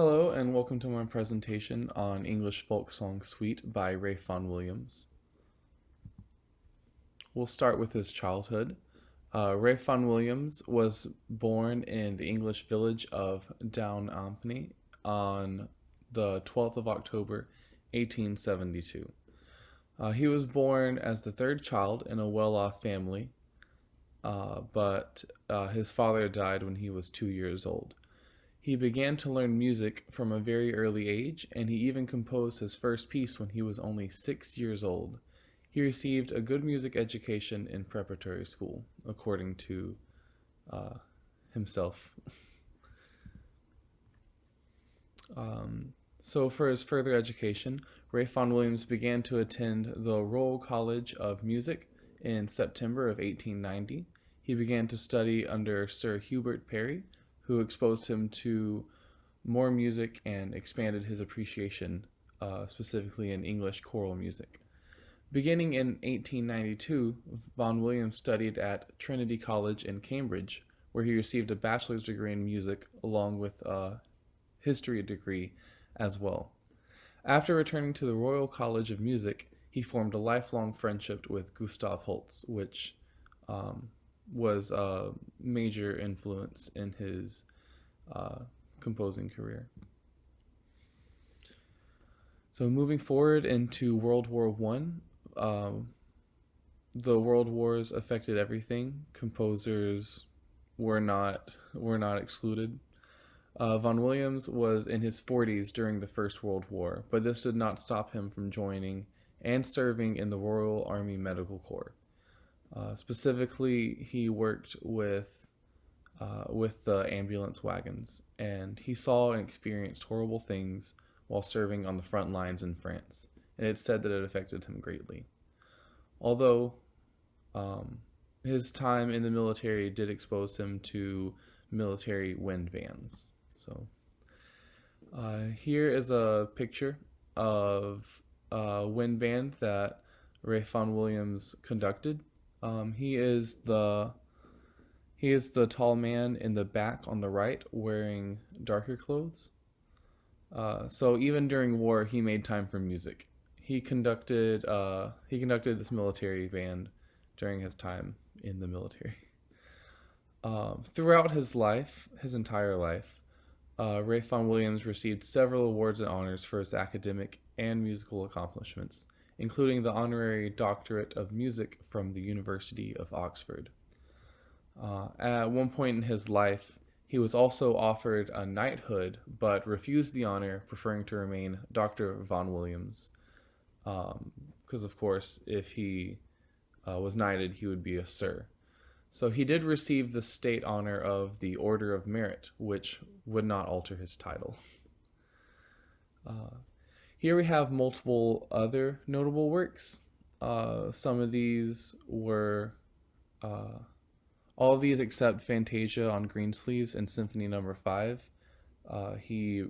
Hello and welcome to my presentation on English Folk Song Suite by Ralph Vaughan Williams. We'll start with his childhood. Ralph Vaughan Williams was born in the English village of Down Ampney on the 12th of October, 1872. He was born as the third child in a well-off family, but his father died when he was 2 years old. He began to learn music from a very early age, and he even composed his first piece when he was only 6 years old. He received a good music education in preparatory school, according to himself. So for his further education, Ralph Vaughan Williams began to attend the Royal College of Music in September of 1890. He began to study under Sir Hubert Parry, who exposed him to more music and expanded his appreciation, specifically in English choral music. Beginning in 1892, Vaughan Williams studied at Trinity College in Cambridge, where he received a bachelor's degree in music along with a history degree as well. After returning to the Royal College of Music, he formed a lifelong friendship with Gustav Holst, which was a major influence in his composing career. So moving forward into World War I, the World Wars affected everything. Composers were not excluded. Vaughan Williams was in his 40s during the First World War, but this did not stop him from joining and serving in the Royal Army Medical Corps. Specifically, he worked with the ambulance wagons, and he saw and experienced horrible things while serving on the front lines in France, and it's said that it affected him greatly. Although his time in the military did expose him to military wind bands. So here is a picture of a wind band that Ralph Vaughan Williams conducted. He is the tall man in the back on the right wearing darker clothes. So even during war, he made time for music. He conducted this military band during his time in the military. Throughout his entire life, Ralph Vaughan Williams received several awards and honors for his academic and musical accomplishments, including the honorary doctorate of music from the University of Oxford. At one point in his life, he was also offered a knighthood, but refused the honor, preferring to remain Dr. Vaughan Williams. Because, of course, if he was knighted, he would be a Sir. So he did receive the state honor of the Order of Merit, which would not alter his title. Here we have multiple other notable works. Some of these were all of these except Fantasia on Greensleeves and Symphony No. 5. He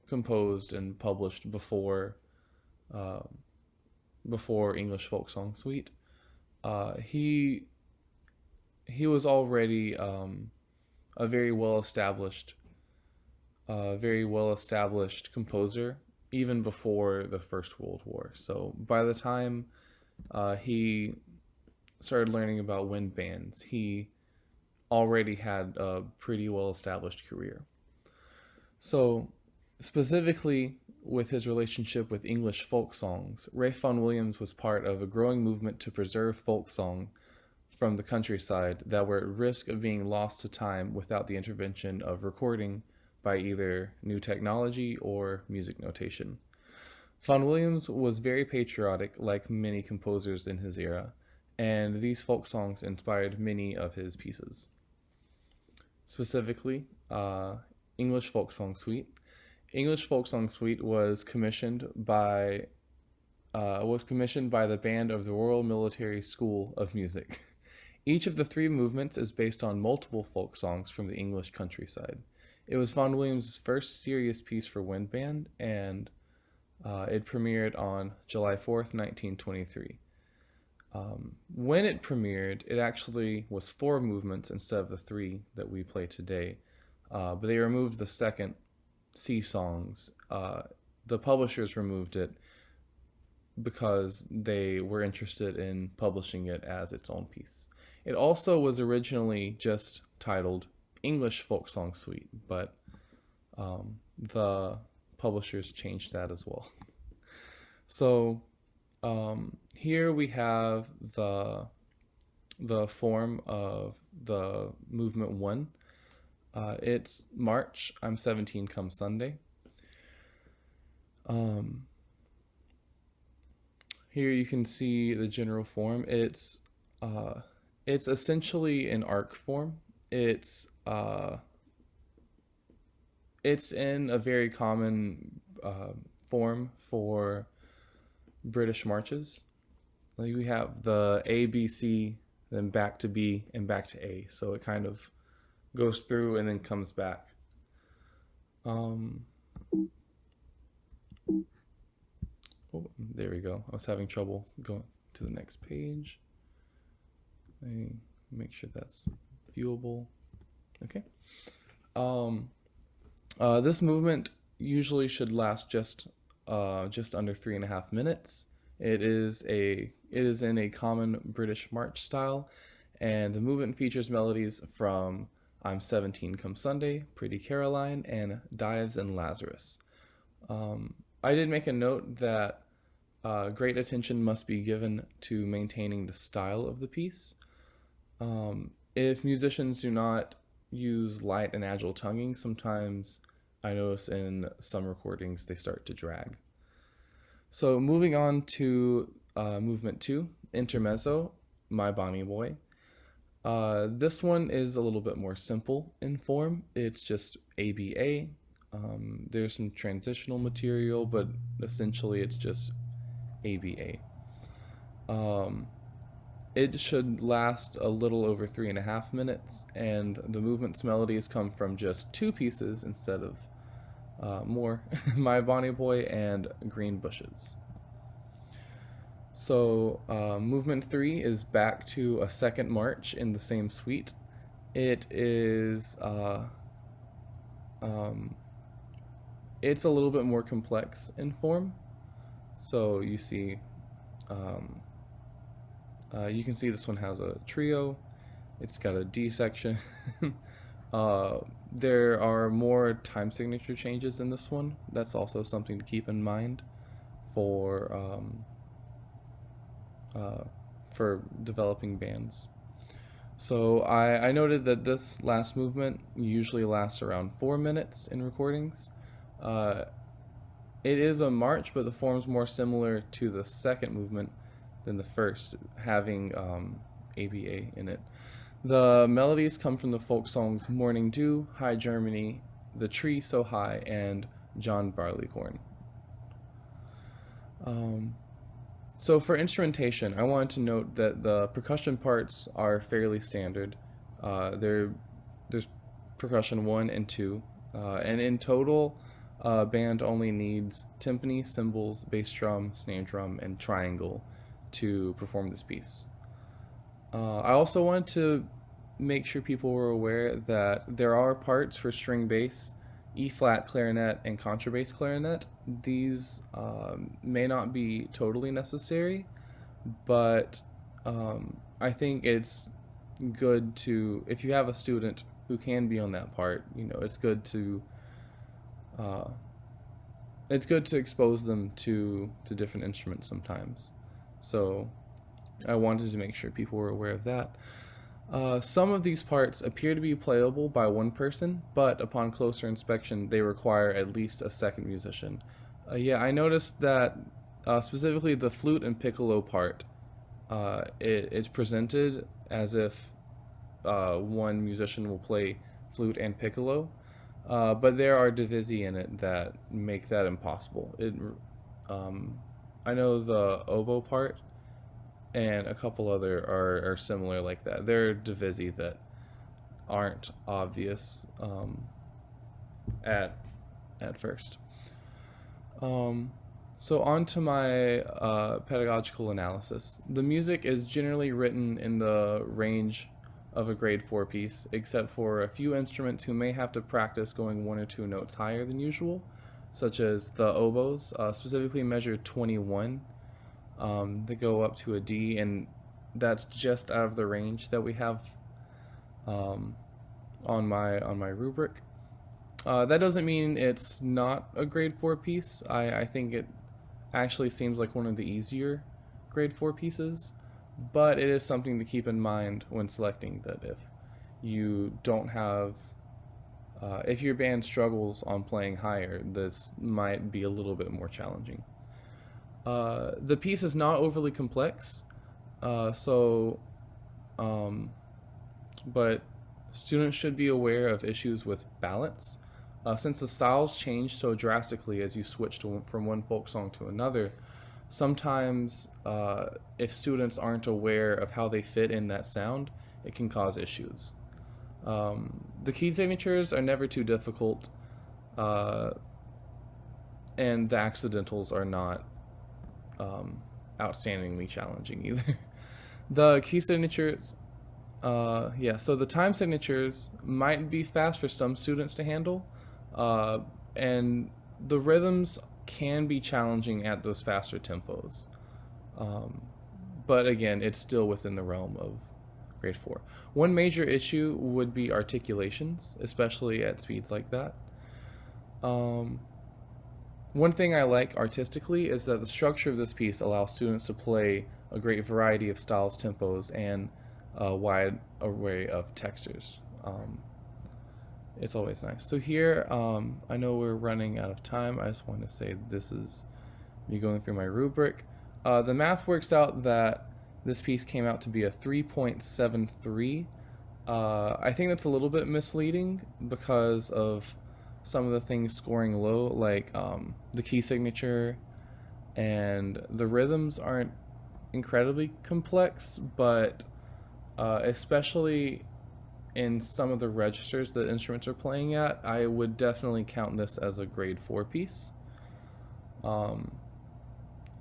composed and published before English Folk Song Suite. He was already a very well established composer even before the First World War. So by the time he started learning about wind bands, he already had a pretty well established career. So specifically with his relationship with English folk songs, Ralph Vaughan Williams was part of a growing movement to preserve folk song from the countryside that were at risk of being lost to time without the intervention of recording by either new technology or music notation. Vaughan Williams was very patriotic, like many composers in his era, and these folk songs inspired many of his pieces. Specifically, English Folk Song Suite. English Folk Song Suite was commissioned by the band of the Royal Military School of Music. Each of the three movements is based on multiple folk songs from the English countryside. It was Vaughan Williams' first serious piece for wind band, and it premiered on July 4th, 1923. When it premiered, it actually was 4 movements instead of the 3 that we play today, but they removed the second sea songs. The publishers removed it because they were interested in publishing it as its own piece. It also was originally just titled English Folk Song Suite, but the publishers changed that as well. So here we have the form of the movement one. It's March, I'm 17 come Sunday. Here you can see the general form. It's essentially an arc form. It's in a very common form for British marches. Like we have the A, B, C, then back to B, and back to A. So it kind of goes through and then comes back. Oh, there we go. I was having trouble going to the next page. Let me make sure that's viewable. Okay. This movement usually should last just under 3.5 minutes. It is in a common British march style, and the movement features melodies from I'm 17 come Sunday, Pretty Caroline, and Dives and Lazarus. I did make a note that great attention must be given to maintaining the style of the piece. If musicians do not use light and agile tonguing, sometimes I notice in some recordings they start to drag. So moving on to movement 2, Intermezzo, My Bonnie Boy. This one is a little bit more simple in form. It's just ABA. There's some transitional material, but essentially it's just ABA. It should last a little over 3.5 minutes, and the movement's melodies come from just 2 pieces instead of more. My Bonnie Boy and Green Bushes. So movement 3 is back to a second march in the same suite. It is it's a little bit more complex in form. So you see, you can see this one has a trio. It's got a D section. There are more time signature changes in this one. That's also something to keep in mind for developing bands. So I noted that this last movement usually lasts around 4 minutes in recordings. It is a march, but the form's more similar to the second movement than the first, having ABA in it. The melodies come from the folk songs Morning Dew, High Germany, The Tree So High, and John Barleycorn. So for instrumentation, I wanted to note that the percussion parts are fairly standard. There's percussion 1 and 2, and in total, a band only needs timpani, cymbals, bass drum, snare drum, and triangle to perform this piece. I also wanted to make sure people were aware that there are parts for string bass, E-flat clarinet, and contrabass clarinet. These may not be totally necessary, but I think it's good to, if you have a student who can be on that part, it's good to expose them to different instruments sometimes. So I wanted to make sure people were aware of that. Some of these parts appear to be playable by one person, but upon closer inspection, they require at least a second musician. Yeah, I noticed that specifically the flute and piccolo part, it's presented as if one musician will play flute and piccolo, but there are divisi in it that make that impossible. I know the oboe part and a couple other are similar like that. There are divisi that aren't obvious at first. So on to my pedagogical analysis. The music is generally written in the range of a grade 4 piece, except for a few instruments who may have to practice going 1 or 2 notes higher than usual, such as the oboes, specifically measure 21. They go up to a D, and that's just out of the range that we have um, on my rubric. That doesn't mean it's not a grade 4 piece. I think it actually seems like one of the easier grade 4 pieces, but it is something to keep in mind when selecting, that if you don't have if your band struggles on playing higher, this might be a little bit more challenging. The piece is not overly complex, so but students should be aware of issues with balance. Since the styles change so drastically as you switch from one folk song to another, sometimes if students aren't aware of how they fit in that sound, it can cause issues. The key signatures are never too difficult, and the accidentals are not outstandingly challenging either. The key signatures, so the time signatures might be fast for some students to handle, and the rhythms can be challenging at those faster tempos. But again, it's still within the realm of grade 4. One major issue would be articulations, especially at speeds like that. One thing I like artistically is that the structure of this piece allows students to play a great variety of styles, tempos, and a wide array of textures. It's always nice. So here, I know we're running out of time. I just want to say this is me going through my rubric. The math works out that this piece came out to be a 3.73. I think that's a little bit misleading because of some of the things scoring low, like the key signature, and the rhythms aren't incredibly complex, but especially in some of the registers that instruments are playing at, I would definitely count this as a grade 4 piece.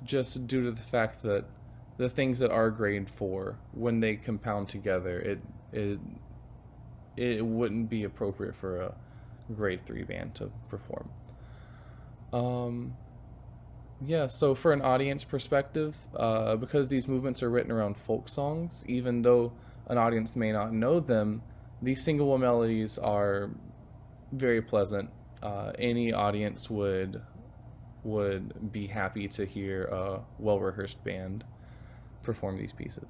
Just due to the fact that the things that are grade 4, when they compound together, it wouldn't be appropriate for a grade 3 band to perform. Yeah, so for an audience perspective, because these movements are written around folk songs, even though an audience may not know them, these singable melodies are very pleasant. Any audience would be happy to hear a well-rehearsed band perform these pieces.